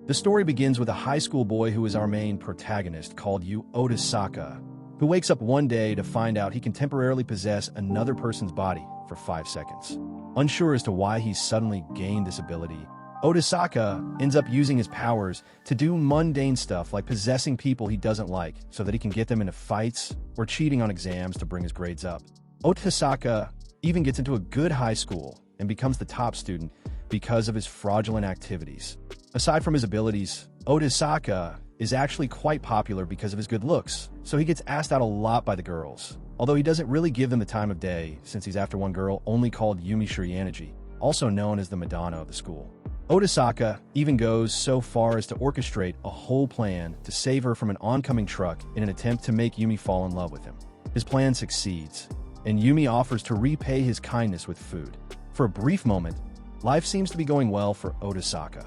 The story begins with a high school boy who is our main protagonist called Yu Otisaka, who wakes up one day to find out he can temporarily possess another person's body for 5 seconds. Unsure as to why he's suddenly gained this ability, Otisaka ends up using his powers to do mundane stuff like possessing people he doesn't like so that he can get them into fights or cheating on exams to bring his grades up. Otisaka even gets into a good high school and becomes the top student because of his fraudulent activities. Aside from his abilities, Otisaka is actually quite popular because of his good looks, so he gets asked out a lot by the girls, although he doesn't really give them the time of day since he's after one girl only called Yumi Shiryanagi, also known as the Madonna of the school. Otisaka even goes so far as to orchestrate a whole plan to save her from an oncoming truck in an attempt to make Yumi fall in love with him. His plan succeeds, and Yumi offers to repay his kindness with food. For a brief moment, life seems to be going well for Otisaka.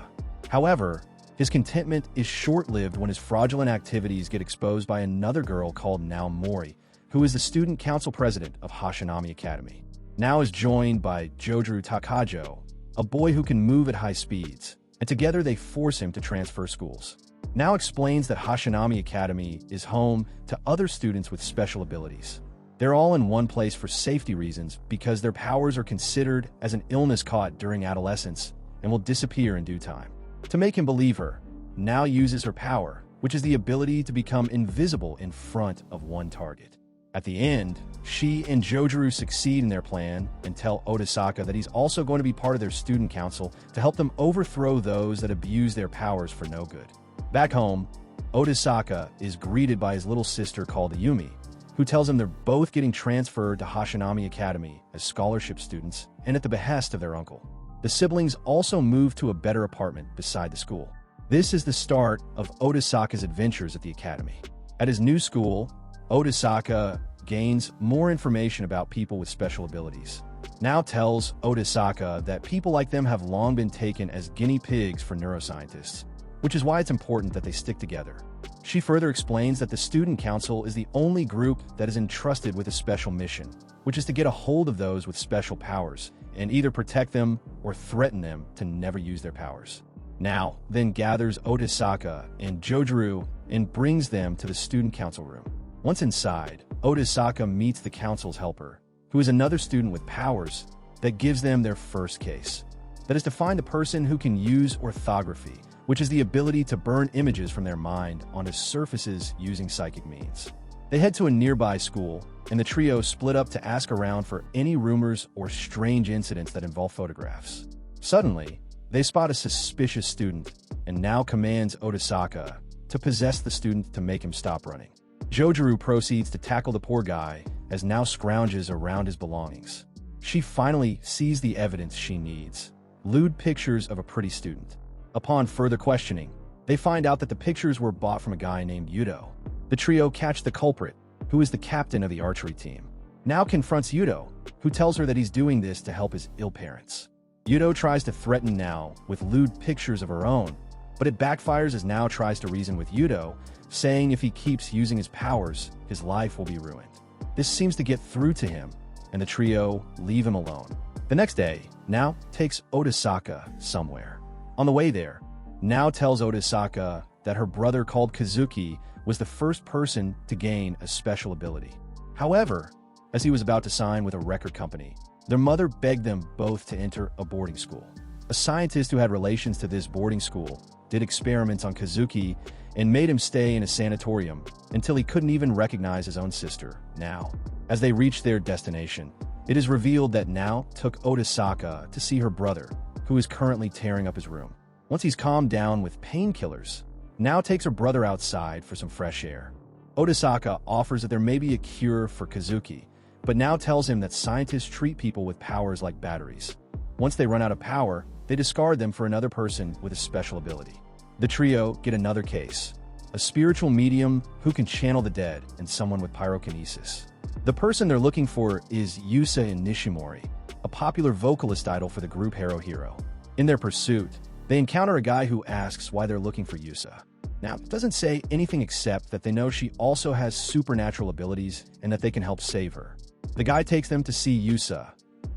However, his contentment is short-lived when his fraudulent activities get exposed by another girl called Nao Mori, who is the student council president of Hashinami Academy. Nao is joined by Jojuru Takajo, a boy who can move at high speeds, and together they force him to transfer schools. Nao explains that Hashinami Academy is home to other students with special abilities. They're all in one place for safety reasons because their powers are considered as an illness caught during adolescence and will disappear in due time. To make him believe her, Nao uses her power, which is the ability to become invisible in front of one target. At the end, she and Jojuru succeed in their plan and tell Otisaka that he's also going to be part of their student council to help them overthrow those that abuse their powers for no good. Back home, Otisaka is greeted by his little sister called Yumi, who tells him they're both getting transferred to Hashinami Academy as scholarship students and at the behest of their uncle. The siblings also move to a better apartment beside the school. This is the start of Otisaka's adventures at the academy. At his new school, Otisaka gains more information about people with special abilities. Nao tells Otisaka that people like them have long been taken as guinea pigs for neuroscientists, which is why it's important that they stick together. She further explains that the student council is the only group that is entrusted with a special mission, which is to get a hold of those with special powers and either protect them or threaten them to never use their powers. Nao then gathers Otisaka and Jojuru and brings them to the student council room. Once inside, Otisaka meets the council's helper, who is another student with powers that gives them their first case. That is to find the person who can use orthography, which is the ability to burn images from their mind onto surfaces using psychic means. They head to a nearby school, and the trio split up to ask around for any rumors or strange incidents that involve photographs. Suddenly, they spot a suspicious student, and Nao commands Otisaka to possess the student to make him stop running. Jojuru proceeds to tackle the poor guy as Nao scrounges around his belongings. She finally sees the evidence she needs: lewd pictures of a pretty student. Upon further questioning, they find out that the pictures were bought from a guy named Yudo. The trio catch the culprit, who is the captain of the archery team. Nao confronts Yudo, who tells her that he's doing this to help his ill parents. Yudo tries to threaten Nao with lewd pictures of her own, but it backfires as Nao tries to reason with Yudo, saying if he keeps using his powers, his life will be ruined. This seems to get through to him, and the trio leave him alone. The next day, Nao takes Otisaka somewhere. On the way there, Nao tells Otisaka that her brother called Kazuki was the first person to gain a special ability. However, as he was about to sign with a record company, their mother begged them both to enter a boarding school. A scientist who had relations to this boarding school did experiments on Kazuki and made him stay in a sanatorium until he couldn't even recognize his own sister, Nao. As they reached their destination, it is revealed that Nao took Otisaka to see her brother, who is currently tearing up his room. Once he's calmed down with painkillers, Nao takes her brother outside for some fresh air. Otisaka offers that there may be a cure for Kazuki, but Nao tells him that scientists treat people with powers like batteries. Once they run out of power, they discard them for another person with a special ability. The trio get another case: a spiritual medium who can channel the dead and someone with pyrokinesis. The person they're looking for is Yusa Nishimori, a popular vocalist idol for the group Hero Hero. In their pursuit, they encounter a guy who asks why they're looking for Yusa. Now, it doesn't say anything except that they know she also has supernatural abilities and that they can help save her. The guy takes them to see Yusa,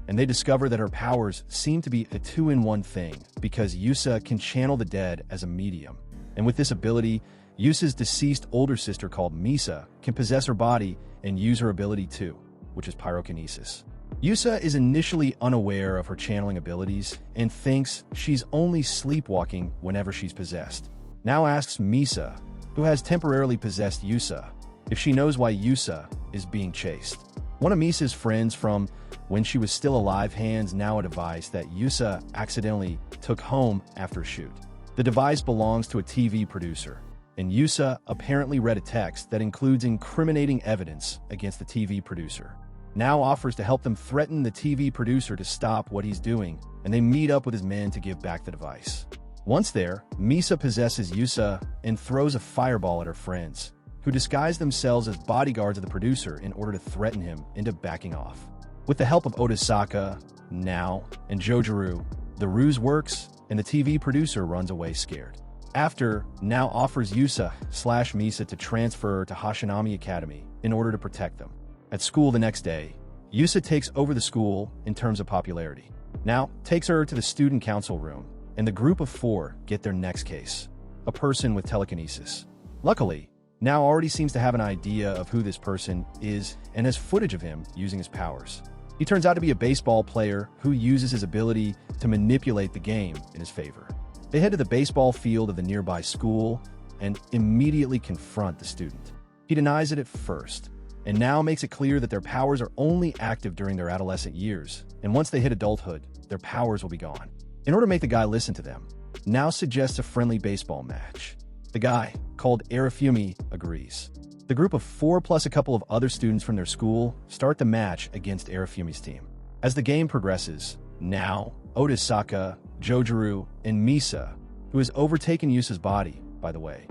and they discover that her powers seem to be a two-in-one thing because Yusa can channel the dead as a medium. And with this ability, Yusa's deceased older sister called Misa can possess her body and use her ability too, which is pyrokinesis. Yusa is initially unaware of her channeling abilities and thinks she's only sleepwalking whenever she's possessed. Now asks Misa, who has temporarily possessed Yusa, if she knows why Yusa is being chased. One of Misa's friends from when she was still alive hands now a device that Yusa accidentally took home after a shoot. The device belongs to a TV producer, and Yusa apparently read a text that includes incriminating evidence against the TV producer. Now offers to help them threaten the TV producer to stop what he's doing, and they meet up with his men to give back the device. Once there, Misa possesses Yusa and throws a fireball at her friends, who disguise themselves as bodyguards of the producer in order to threaten him into backing off. With the help of Otasaka, Now, and Jojiru, the ruse works, and the TV producer runs away scared. After, Now offers Yusa/Misa to transfer to Hashinami Academy in order to protect them. At school the next day, Yusa takes over the school in terms of popularity. Now takes her to the student council room, and the group of 4 get their next case, a person with telekinesis. Luckily, Now already seems to have an idea of who this person is and has footage of him using his powers. He turns out to be a baseball player who uses his ability to manipulate the game in his favor. They head to the baseball field of the nearby school and immediately confront the student. He denies it at first, and Now makes it clear that their powers are only active during their adolescent years, and once they hit adulthood, their powers will be gone. In order to make the guy listen to them, Now suggests a friendly baseball match. The guy, called Arifumi, agrees. The group of 4 plus a couple of other students from their school start the match against Arifumi's team. As the game progresses, Now, Otasaka, Jojiru, and Misa, who has overtaken Yusa's body, by the way,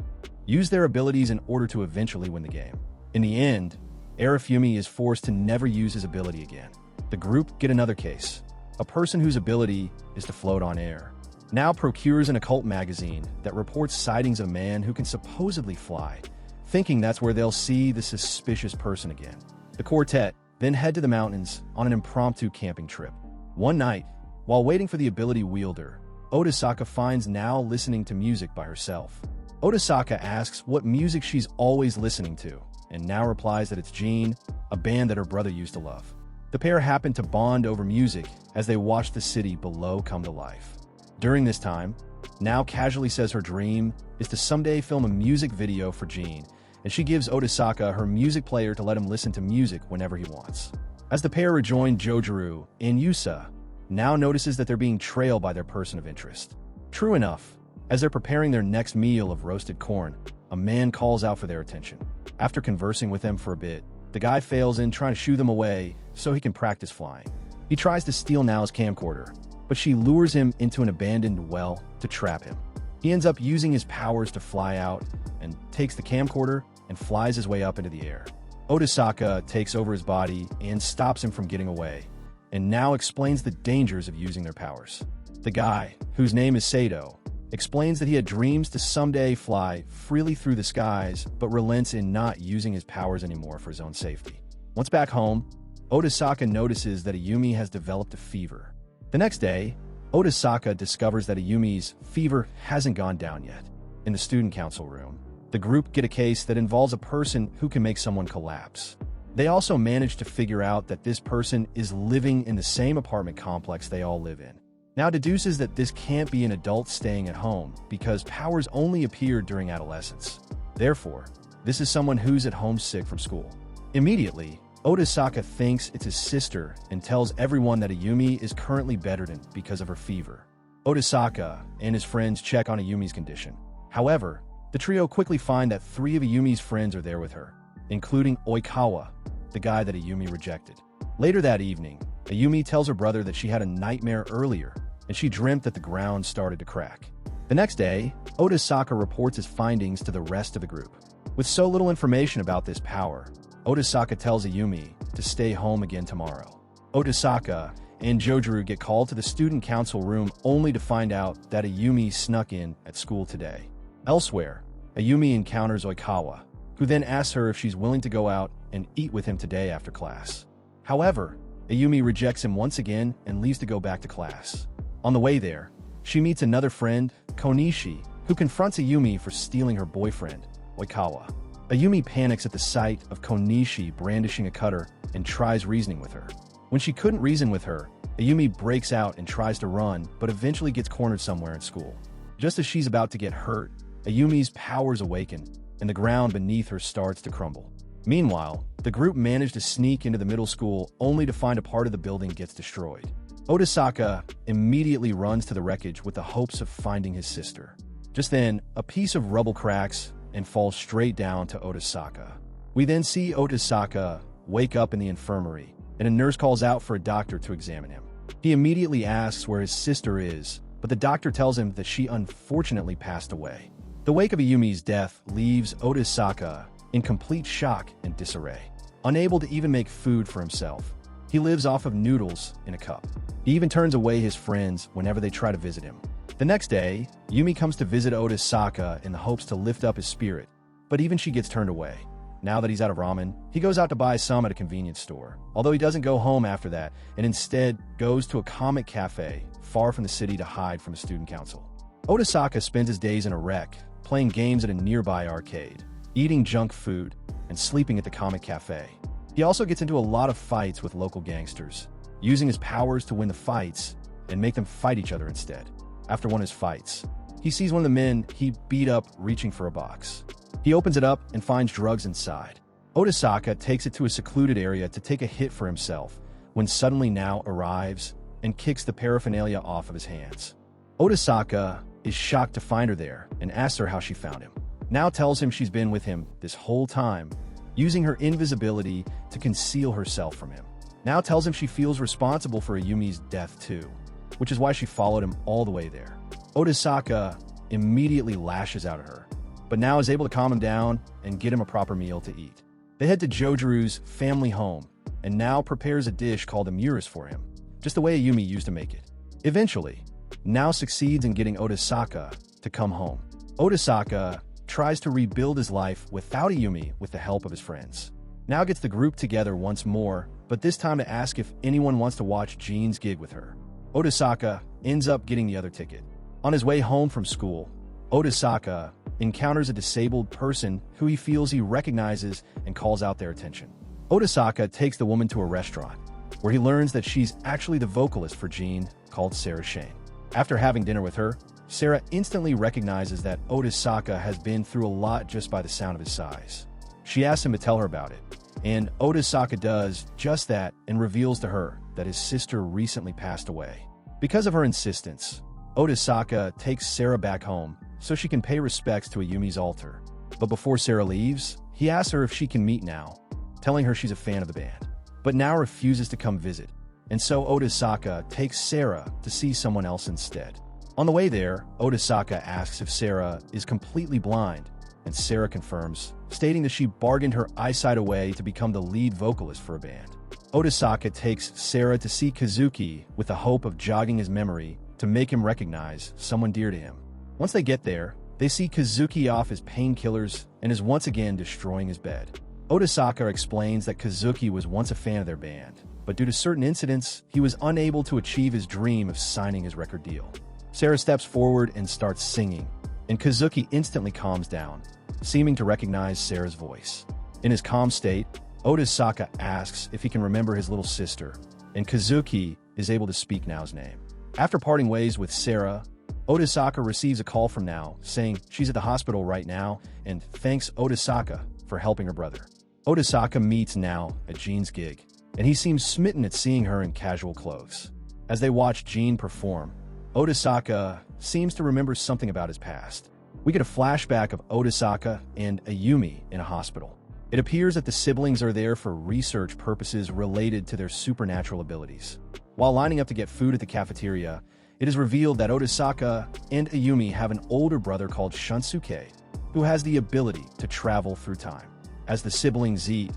use their abilities in order to eventually win the game. In the end, Arifumi is forced to never use his ability again. The group get another case, a person whose ability is to float on air. Now procures an occult magazine that reports sightings of a man who can supposedly fly, thinking that's where they'll see the suspicious person again. The quartet then head to the mountains on an impromptu camping trip. One night, while waiting for the ability wielder, Otasaka finds Now listening to music by herself. Otasaka asks what music she's always listening to, and Now replies that it's Jean, a band that her brother used to love. The pair happen to bond over music as they watch the city below come to life. During this time, Now casually says her dream is to someday film a music video for Jean, and she gives Otasaka her music player to let him listen to music whenever he wants. As the pair rejoin Jojiru and Yusa, Now notices that they're being trailed by their person of interest. True enough, as they're preparing their next meal of roasted corn, a man calls out for their attention. After conversing with them for a bit, the guy fails in trying to shoo them away so he can practice flying. He tries to steal Now's camcorder, but she lures him into an abandoned well to trap him. He ends up using his powers to fly out and takes the camcorder and flies his way up into the air. Otasaka takes over his body and stops him from getting away, and Now explains the dangers of using their powers. The guy, whose name is Sato, explains that he had dreams to someday fly freely through the skies, but relents in not using his powers anymore for his own safety. Once back home, Otasaka notices that Ayumi has developed a fever. The next day, Otasaka discovers that Ayumi's fever hasn't gone down yet. In the student council room, the group get a case that involves a person who can make someone collapse. They also manage to figure out that this person is living in the same apartment complex they all live in. Now deduces that this can't be an adult staying at home because powers only appear during adolescence. Therefore, this is someone who's at home sick from school. Immediately, Otasaka thinks it's his sister and tells everyone that Ayumi is currently bedridden because of her fever. Otasaka and his friends check on Ayumi's condition. However, the trio quickly find that 3 of Ayumi's friends are there with her, including Oikawa, the guy that Ayumi rejected. Later that evening, Ayumi tells her brother that she had a nightmare earlier, and she dreamt that the ground started to crack. The next day, Otasaka reports his findings to the rest of the group. With so little information about this power, Otasaka tells Ayumi to stay home again tomorrow. Otasaka and Jojiru get called to the student council room only to find out that Ayumi snuck in at school today. Elsewhere, Ayumi encounters Oikawa, who then asks her if she's willing to go out and eat with him today after class. However, Ayumi rejects him once again and leaves to go back to class. On the way there, she meets another friend, Konishi, who confronts Ayumi for stealing her boyfriend, Oikawa. Ayumi panics at the sight of Konishi brandishing a cutter and tries reasoning with her. When she couldn't reason with her, Ayumi breaks out and tries to run, but eventually gets cornered somewhere in school. Just as she's about to get hurt, Ayumi's powers awaken, and the ground beneath her starts to crumble. Meanwhile, the group managed to sneak into the middle school only to find a part of the building gets destroyed. Otasaka immediately runs to the wreckage with the hopes of finding his sister. Just then, a piece of rubble cracks and falls straight down to Otasaka. We then see Otasaka wake up in the infirmary, and a nurse calls out for a doctor to examine him. He immediately asks where his sister is, but the doctor tells him that she unfortunately passed away. The wake of Ayumi's death leaves Otasaka in complete shock and disarray. Unable to even make food for himself, he lives off of noodles in a cup. He even turns away his friends whenever they try to visit him. The next day, Yumi comes to visit Otasaka in the hopes to lift up his spirit, but even she gets turned away. Now that he's out of ramen, he goes out to buy some at a convenience store, although he doesn't go home after that and instead goes to a comic cafe far from the city to hide from a student council. Otasaka spends his days in a wreck, playing games at a nearby arcade, eating junk food, and sleeping at the comic cafe. He also gets into a lot of fights with local gangsters, using his powers to win the fights and make them fight each other instead. After one of his fights, he sees one of the men he beat up reaching for a box. He opens it up and finds drugs inside. Otasaka takes it to a secluded area to take a hit for himself when suddenly Now arrives and kicks the paraphernalia off of his hands. Otasaka is shocked to find her there and asks her how she found him. Now tells him she's been with him this whole time, using her invisibility to conceal herself from him. Now tells him she feels responsible for Ayumi's death too, which is why she followed him all the way there. Otasaka immediately lashes out at her, but Now is able to calm him down and get him a proper meal to eat. They head to Jojiru's family home, and Now prepares a dish called amiris for him, just the way Ayumi used to make it. Eventually, Now succeeds in getting Otasaka to come home. Otasaka tries to rebuild his life without Ayumi with the help of his friends. Now gets the group together once more, but this time to ask if anyone wants to watch Jean's gig with her. Otasaka ends up getting the other ticket. On his way home from school, Otasaka encounters a disabled person who he feels he recognizes and calls out their attention. Otasaka takes the woman to a restaurant, where he learns that she's actually the vocalist for Jean, called Sarah Shane. After having dinner with her, Sarah instantly recognizes that Otasaka has been through a lot just by the sound of his size. She asks him to tell her about it, and Otasaka does just that and reveals to her that his sister recently passed away. Because of her insistence, Otasaka takes Sarah back home so she can pay respects to Ayumi's altar. But before Sarah leaves, he asks her if she can meet Now, telling her she's a fan of the band. But Now refuses to come visit, and so Otasaka takes Sarah to see someone else instead. On the way there, Otasaka asks if Sarah is completely blind, and Sarah confirms, stating that she bargained her eyesight away to become the lead vocalist for a band. Otasaka takes Sarah to see Kazuki with the hope of jogging his memory to make him recognize someone dear to him. Once they get there, they see Kazuki off his painkillers and is once again destroying his bed. Otasaka explains that Kazuki was once a fan of their band, but due to certain incidents, he was unable to achieve his dream of signing his record deal. Sarah steps forward and starts singing, and Kazuki instantly calms down, seeming to recognize Sarah's voice. In his calm state, Otasaka asks if he can remember his little sister, and Kazuki is able to speak Now's name. After parting ways with Sarah, Otasaka receives a call from Now, saying she's at the hospital right now and thanks Otasaka for helping her brother. Otasaka meets Now at Jean's gig, and he seems smitten at seeing her in casual clothes. As they watch Jean perform, Otasaka seems to remember something about his past. We get a flashback of Otasaka and Ayumi in a hospital. It appears that the siblings are there for research purposes related to their supernatural abilities. While lining up to get food at the cafeteria, it is revealed that Otasaka and Ayumi have an older brother called Shunsuke, who has the ability to travel through time. As the siblings eat,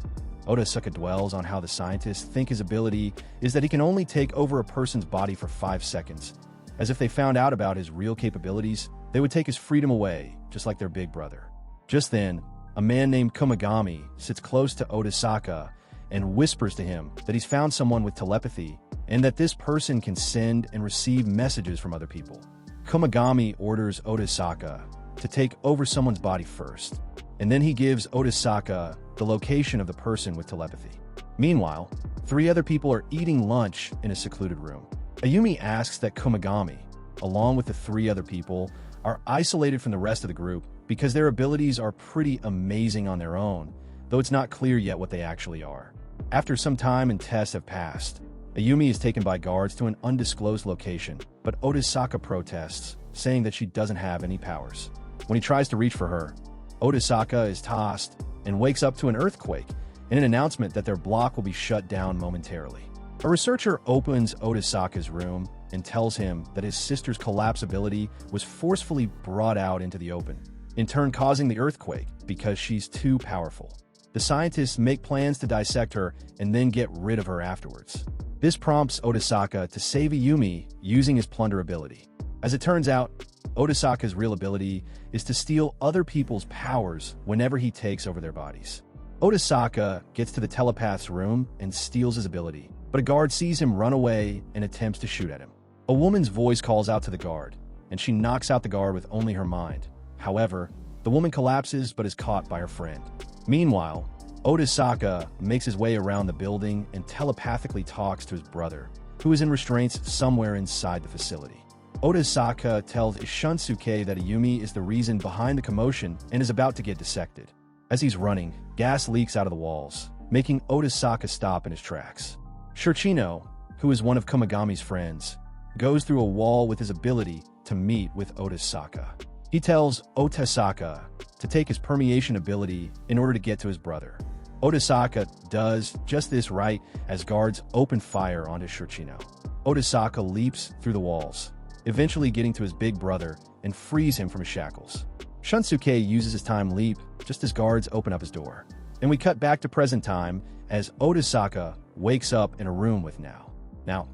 Otasaka dwells on how the scientists think his ability is that he can only take over a person's body for 5 seconds, as if they found out about his real capabilities, they would take his freedom away, just like their big brother. Just then, a man named Kumagami sits close to Otasaka and whispers to him that he's found someone with telepathy and that this person can send and receive messages from other people. Kumagami orders Otasaka to take over someone's body first, and then he gives Otasaka the location of the person with telepathy. Meanwhile, 3 other people are eating lunch in a secluded room. Ayumi asks that Kumagami, along with the 3 other people, are isolated from the rest of the group because their abilities are pretty amazing on their own, though it's not clear yet what they actually are. After some time and tests have passed, Ayumi is taken by guards to an undisclosed location, but Otasaka protests, saying that she doesn't have any powers. When he tries to reach for her, Otasaka is tossed and wakes up to an earthquake and an announcement that their block will be shut down momentarily. A researcher opens Otasaka's room and tells him that his sister's collapse ability was forcefully brought out into the open, in turn causing the earthquake because she's too powerful. The scientists make plans to dissect her and then get rid of her afterwards. This prompts Otasaka to save Ayumi using his plunder ability. As it turns out, Otasaka's real ability is to steal other people's powers whenever he takes over their bodies. Otasaka gets to the telepath's room and steals his ability, but a guard sees him run away and attempts to shoot at him. A woman's voice calls out to the guard, and she knocks out the guard with only her mind. However, the woman collapses but is caught by her friend. Meanwhile, Otasaka makes his way around the building and telepathically talks to his brother, who is in restraints somewhere inside the facility. Otasaka tells Shunsuke that Ayumi is the reason behind the commotion and is about to get dissected. As he's running, gas leaks out of the walls, making Otasaka stop in his tracks. Shurchino, who is one of Kumagami's friends, goes through a wall with his ability to meet with Otasaka. He tells Otasaka to take his permeation ability in order to get to his brother. Otasaka does just this right as guards open fire onto Shurchino. Otasaka leaps through the walls, eventually getting to his big brother and frees him from his shackles. Shunsuke uses his time leap just as guards open up his door. And we cut back to present time as Otasaka wakes up in a room with Now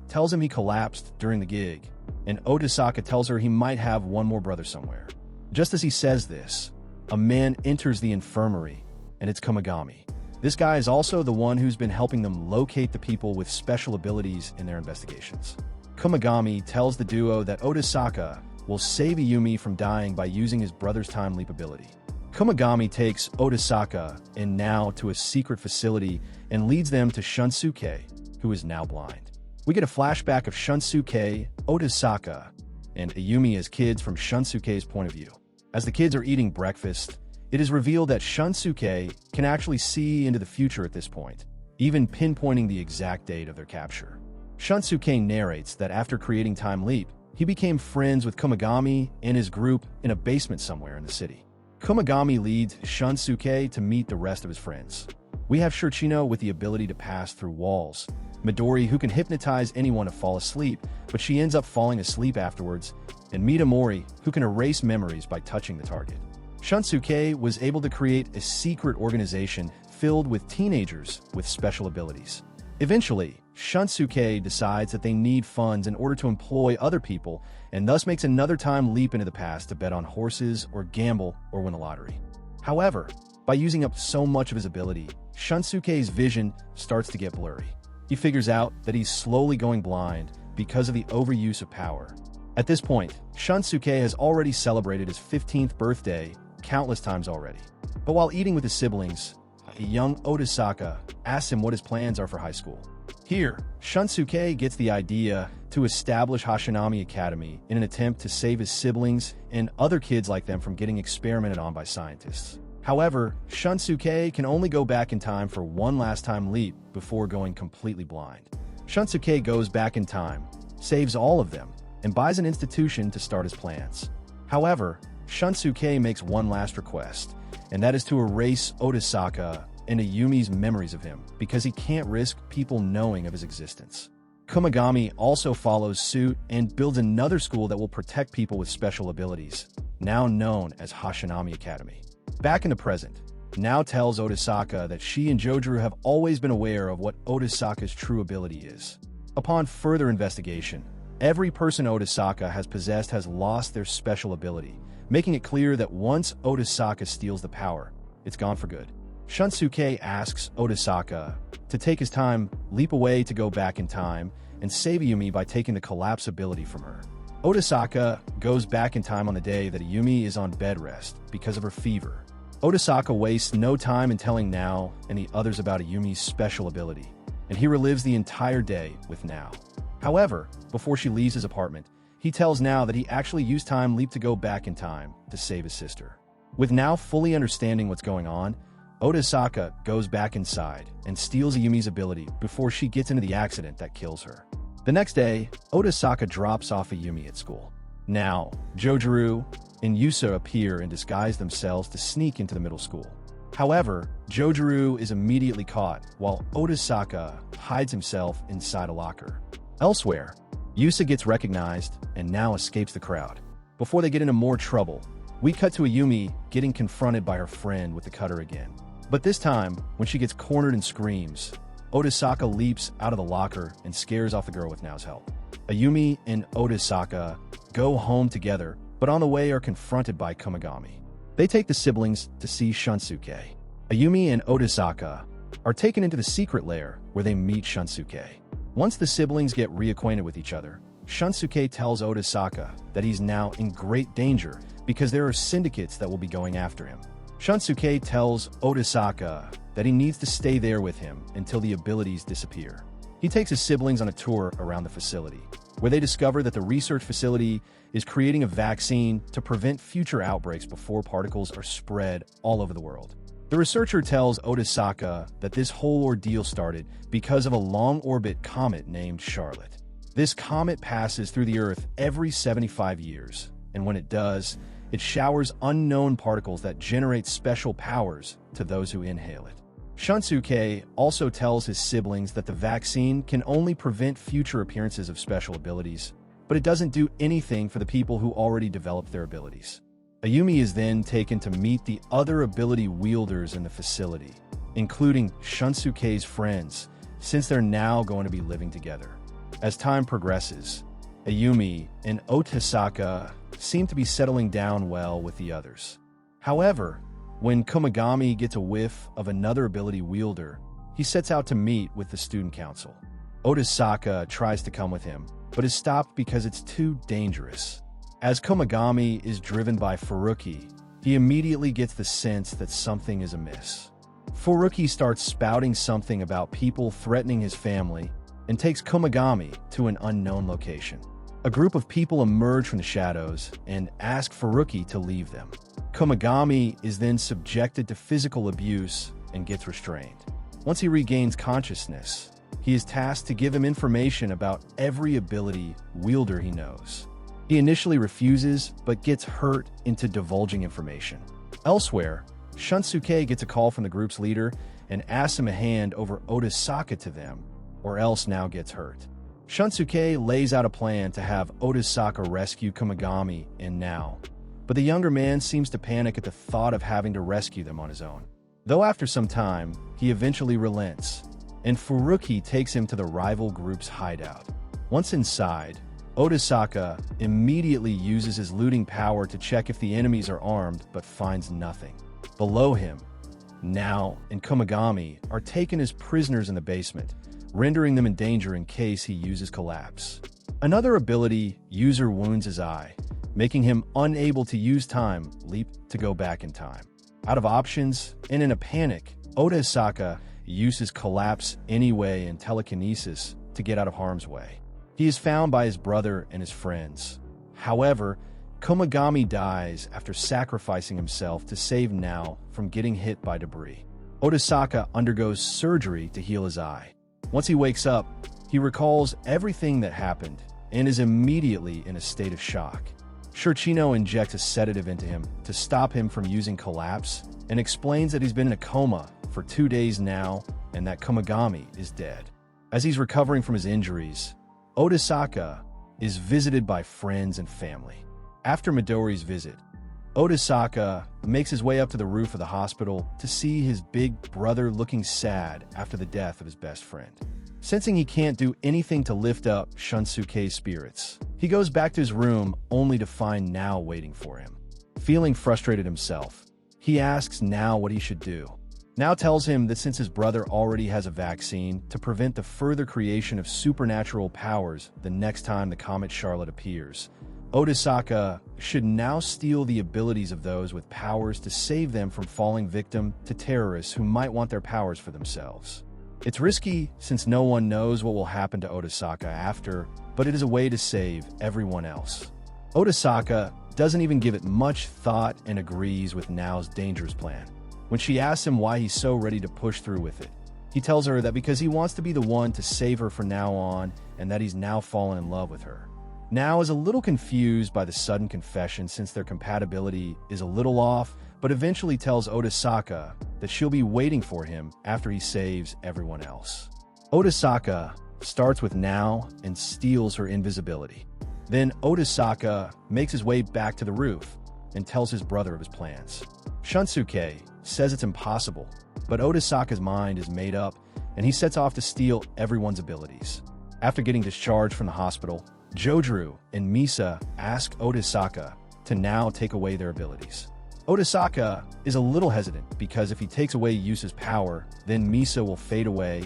tells him he collapsed during the gig, and Otasaka tells her he might have one more brother somewhere. Just as he says this, a man enters the infirmary, and it's Kumagami. This guy is also the one who's been helping them locate the people with special abilities in their investigations. Kumagami tells the duo that Otasaka will save Ayumi from dying by using his brother's time leap ability. Kumagami takes Otasaka and Now to a secret facility and leads them to Shunsuke, who is now blind. We get a flashback of Shunsuke, Otasaka, and Ayumi as kids from Shunsuke's point of view. As the kids are eating breakfast, it is revealed that Shunsuke can actually see into the future at this point, even pinpointing the exact date of their capture. Shunsuke narrates that after creating Time Leap, he became friends with Kumagami and his group in a basement somewhere in the city. Kumagami leads Shunsuke to meet the rest of his friends. We have Shurchino with the ability to pass through walls, Midori who can hypnotize anyone to fall asleep, but she ends up falling asleep afterwards, and Midamori who can erase memories by touching the target. Shunsuke was able to create a secret organization filled with teenagers with special abilities. Eventually, Shunsuke decides that they need funds in order to employ other people and thus makes another time leap into the past to bet on horses or gamble or win the lottery. However, by using up so much of his ability, Shunsuke's vision starts to get blurry. He figures out that he's slowly going blind because of the overuse of power. At this point, Shunsuke has already celebrated his 15th birthday countless times already. But while eating with his siblings, a young Otasaka asks him what his plans are for high school. Here, Shunsuke gets the idea to establish Hashinami Academy in an attempt to save his siblings and other kids like them from getting experimented on by scientists. However, Shunsuke can only go back in time for one last time leap before going completely blind. Shunsuke goes back in time, saves all of them, and buys an institution to start his plans. However, Shunsuke makes one last request, and that is to erase Otasaka and Ayumi's memories of him because he can't risk people knowing of his existence. Kumagami also follows suit and builds another school that will protect people with special abilities, now known as Hashinami Academy. Back in the present, Now tells Otasaka that she and Jojiru have always been aware of what Otasaka's true ability is. Upon further investigation, every person Otasaka has possessed has lost their special ability, making it clear that once Otasaka steals the power, it's gone for good. Shunsuke asks Otasaka to take his time, leap away to go back in time, and save Ayumi by taking the collapse ability from her. Otasaka goes back in time on the day that Ayumi is on bed rest because of her fever. Otasaka wastes no time in telling Nao and the others about Ayumi's special ability, and he relives the entire day with Nao. However, before she leaves his apartment, he tells Nao that he actually used time leap to go back in time to save his sister. With Nao fully understanding what's going on, Otasaka goes back inside and steals Ayumi's ability before she gets into the accident that kills her. The next day, Otasaka drops off Ayumi at school. Now, Jojiru and Yusa appear and disguise themselves to sneak into the middle school. However, Jojiru is immediately caught while Otasaka hides himself inside a locker. Elsewhere, Yusa gets recognized and now escapes the crowd. Before they get into more trouble, we cut to Ayumi getting confronted by her friend with the cutter again. But this time, when she gets cornered and screams, Otasaka leaps out of the locker and scares off the girl with Nao's help. Ayumi and Otasaka go home together, but on the way are confronted by Komagami. They take the siblings to see Shunsuke. Ayumi and Otasaka are taken into the secret lair where they meet Shunsuke. Once the siblings get reacquainted with each other, Shunsuke tells Otasaka that he's now in great danger because there are syndicates that will be going after him. Shunsuke tells Otasaka that he needs to stay there with him until the abilities disappear. He takes his siblings on a tour around the facility, where they discover that the research facility is creating a vaccine to prevent future outbreaks before particles are spread all over the world. The researcher tells Otasaka that this whole ordeal started because of a long-orbit comet named Charlotte. This comet passes through the Earth every 75 years, and when it does, it showers unknown particles that generate special powers to those who inhale it. Shunsuke also tells his siblings that the vaccine can only prevent future appearances of special abilities, but it doesn't do anything for the people who already developed their abilities. Ayumi is then taken to meet the other ability wielders in the facility, including Shunsuke's friends, since they're now going to be living together. As time progresses, Ayumi and Otasaka seem to be settling down well with the others. However, when Komagami gets a whiff of another ability wielder, he sets out to meet with the student council. Otasaka tries to come with him, but is stopped because it's too dangerous. As Komagami is driven by Furuki, he immediately gets the sense that something is amiss. Furuki starts spouting something about people threatening his family and takes Komagami to an unknown location. A group of people emerge from the shadows and ask Furuki to leave them. Komagami is then subjected to physical abuse and gets restrained. Once he regains consciousness, he is tasked to give him information about every ability wielder he knows. He initially refuses, but gets hurt into divulging information. Elsewhere, Shunsuke gets a call from the group's leader and asks him a hand over Otasaka to them, or else now gets hurt. Shunsuke lays out a plan to have Otasaka rescue Komagami and Nao, but the younger man seems to panic at the thought of having to rescue them on his own. Though after some time, he eventually relents, and Furuki takes him to the rival group's hideout. Once inside, Otasaka immediately uses his looting power to check if the enemies are armed, but finds nothing. Below him, Nao and Komagami are taken as prisoners in the basement, rendering them in danger in case he uses collapse. Another ability user wounds his eye, making him unable to use time leap to go back in time. Out of options, and in a panic, Otasaka uses collapse anyway and telekinesis to get out of harm's way. He is found by his brother and his friends. However, Komagami dies after sacrificing himself to save Nao from getting hit by debris. Otasaka undergoes surgery to heal his eye. Once he wakes up, he recalls everything that happened and is immediately in a state of shock. Shurchino injects a sedative into him to stop him from using collapse and explains that he's been in a coma for 2 days now and that Komagami is dead. As he's recovering from his injuries, Otasaka is visited by friends and family. After Midori's visit, Otasaka makes his way up to the roof of the hospital to see his big brother looking sad after the death of his best friend. Sensing he can't do anything to lift up Shunsuke's spirits, he goes back to his room only to find Nao waiting for him. Feeling frustrated himself, he asks Nao what he should do. now tells him that since his brother already has a vaccine to prevent the further creation of supernatural powers the next time the Comet Charlotte appears, Otasaka should now steal the abilities of those with powers to save them from falling victim to terrorists who might want their powers for themselves. It's risky since no one knows what will happen to Otasaka after, but it is a way to save everyone else. Otasaka doesn't even give it much thought and agrees with Nao's dangerous plan. When she asks him why he's so ready to push through with it, he tells her that because he wants to be the one to save her from now on and that he's now fallen in love with her. Nao is a little confused by the sudden confession since their compatibility is a little off, but eventually tells Otasaka that she'll be waiting for him after he saves everyone else. Otasaka starts with Nao and steals her invisibility. Then Otasaka makes his way back to the roof and tells his brother of his plans. Shunsuke says it's impossible, but Otasaka's mind is made up and he sets off to steal everyone's abilities. After getting discharged from the hospital, Jojuru and Misa ask Otasaka to now take away their abilities. Otasaka is a little hesitant because if he takes away Yusa's power, then Misa will fade away,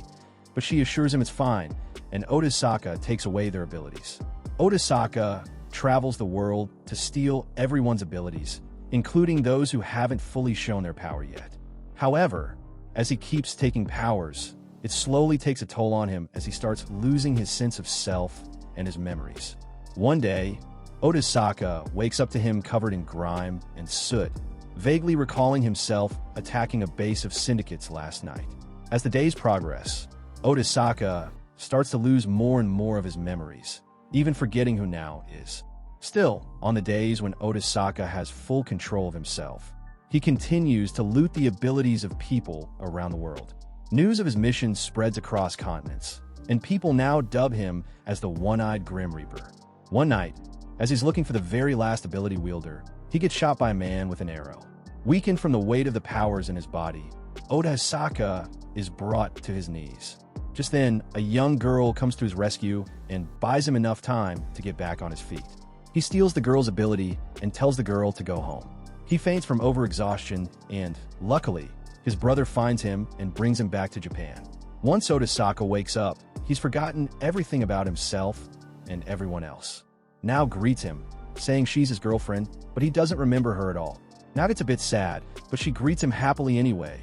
but she assures him it's fine, and Otasaka takes away their abilities. Otasaka travels the world to steal everyone's abilities, including those who haven't fully shown their power yet. However, as he keeps taking powers, it slowly takes a toll on him as he starts losing his sense of self and his memories. One day, Otasaka wakes up to him covered in grime and soot, vaguely recalling himself attacking a base of syndicates last night. As the days progress, Otasaka starts to lose more and more of his memories, even forgetting who Nao is. Still, on the days when Otasaka has full control of himself, he continues to loot the abilities of people around the world. News of his mission spreads across continents, and people now dub him as the One-Eyed Grim Reaper. One night, as he's looking for the very last ability wielder, he gets shot by a man with an arrow. Weakened from the weight of the powers in his body, Otasaka is brought to his knees. Just then, a young girl comes to his rescue and buys him enough time to get back on his feet. He steals the girl's ability and tells the girl to go home. He faints from overexhaustion and, luckily, his brother finds him and brings him back to Japan. Once Otasaka wakes up, he's forgotten everything about himself and everyone else. Nao greets him, saying she's his girlfriend, but he doesn't remember her at all. Nao gets a bit sad, but she greets him happily anyway,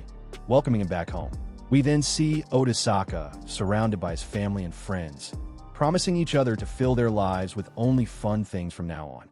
welcoming him back home. We then see Otasaka surrounded by his family and friends, promising each other to fill their lives with only fun things from now on.